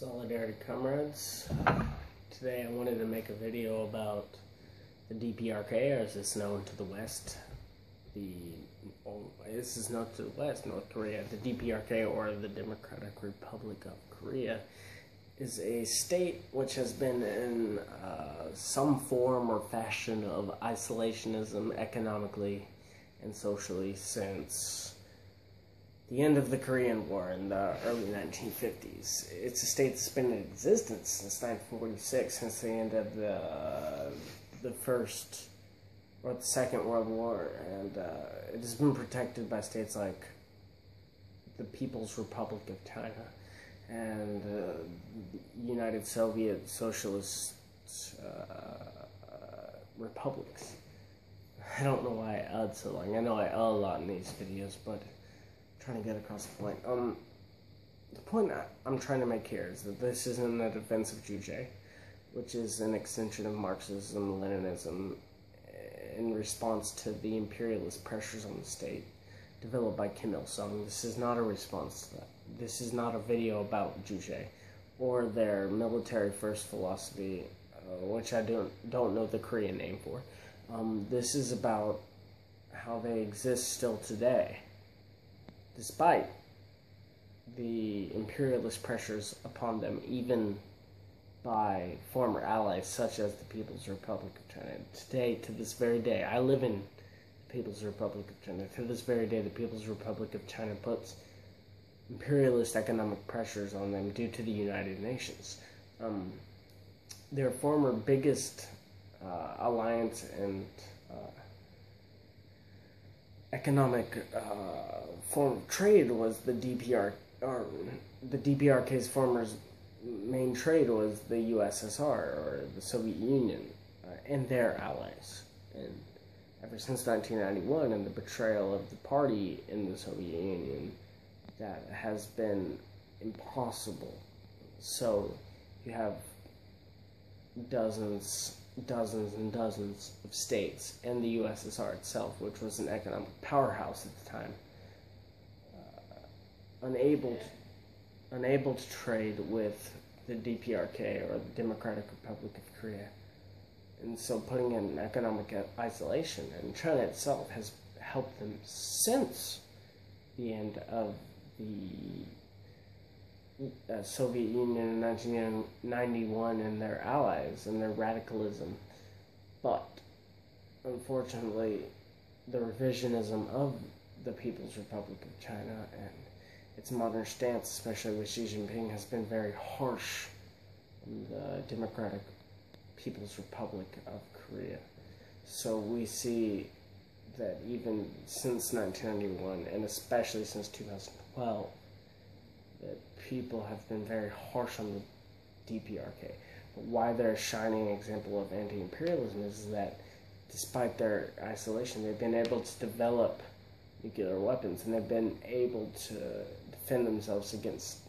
Solidarity comrades, today I wanted to make a video about the DPRK, or as it's known to the West. This is not to the West, North Korea. The DPRK, or the Democratic Republic of Korea, is a state which has been in some form or fashion of isolationism economically and socially since the end of the Korean War in the early 1950s. It's a state that's been in existence since 1946, since the end of the First or the Second World War, and it has been protected by states like the People's Republic of China and the United Soviet Socialist Republics. I don't know why I udd so long. I know I udd a lot in these videos, but trying to get across the point. The point I'm trying to make here is that this isn't a defense of Juche, which is an extension of Marxism, Leninism, in response to the imperialist pressures on the state developed by Kim Il-sung. This is not a response to that. This is not a video about Juche or their military first philosophy, which I don't know the Korean name for. This is about how they exist still today, despite the imperialist pressures upon them, even by former allies such as the People's Republic of China. Today, to this very day, I live in the People's Republic of China. To this very day, the People's Republic of China puts imperialist economic pressures on them due to the United Nations. Their former biggest alliance and economic form of trade was the DPRK, or the DPRK's former main trade was the USSR, or the Soviet Union, and their allies. And ever since 1991 and the betrayal of the party in the Soviet Union, that has been impossible. So you have dozens and dozens of states, and the USSR itself, which was an economic powerhouse at the time, unable to trade with the DPRK, or the Democratic Republic of Korea, and so putting in economic isolation. And China itself has helped them since the end of the Soviet Union in 1991 and their allies and their radicalism. But unfortunately, the revisionism of the People's Republic of China and its modern stance, especially with Xi Jinping, has been very harsh in the Democratic People's Republic of Korea. So we see that even since 1991, and especially since 2012, that people have been very harsh on the DPRK. But why they're a shining example of anti-imperialism is that despite their isolation, they've been able to develop nuclear weapons, and they've been able to defend themselves against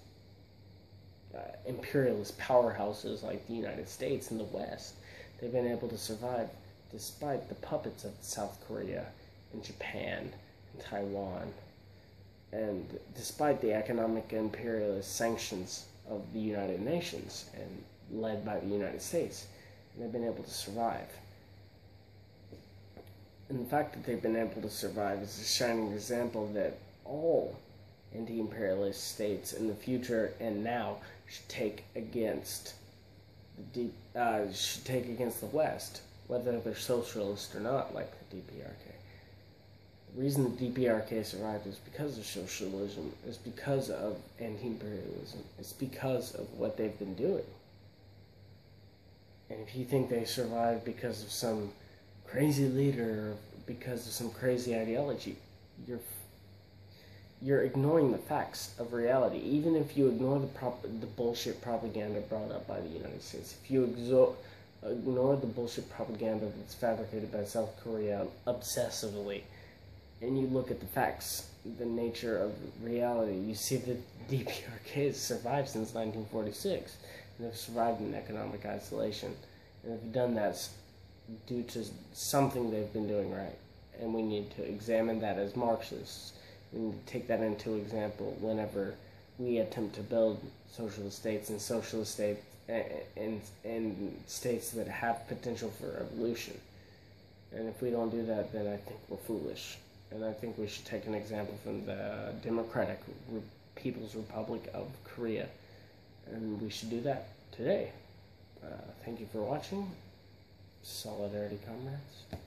imperialist powerhouses like the United States and the West. They've been able to survive despite the puppets of South Korea and Japan and Taiwan, and despite the economic imperialist sanctions of the United Nations and led by the United States. They've been able to survive. And the fact that they've been able to survive is a shining example that all anti-imperialist states in the future and now should take against the West, whether they're socialist or not, like the DPRK. The reason the DPRK survived is because of socialism, is because of anti-imperialism, it's because of what they've been doing. And if you think they survived because of some crazy leader, or because of some crazy ideology, you're ignoring the facts of reality. Even if you ignore the bullshit propaganda brought up by the United States, if you ignore the bullshit propaganda that's fabricated by South Korea obsessively, and you look at the facts, the nature of reality, you see that DPRK has survived since 1946, and they've survived in economic isolation, and they've done that due to something they've been doing right, and we need to examine that as Marxists. We need to take that into example whenever we attempt to build socialist states and socialist states and states that have potential for revolution. And if we don't do that, then I think we're foolish. And I think we should take an example from the Democratic People's Republic of Korea. And we should do that today. Thank you for watching. Solidarity, comrades.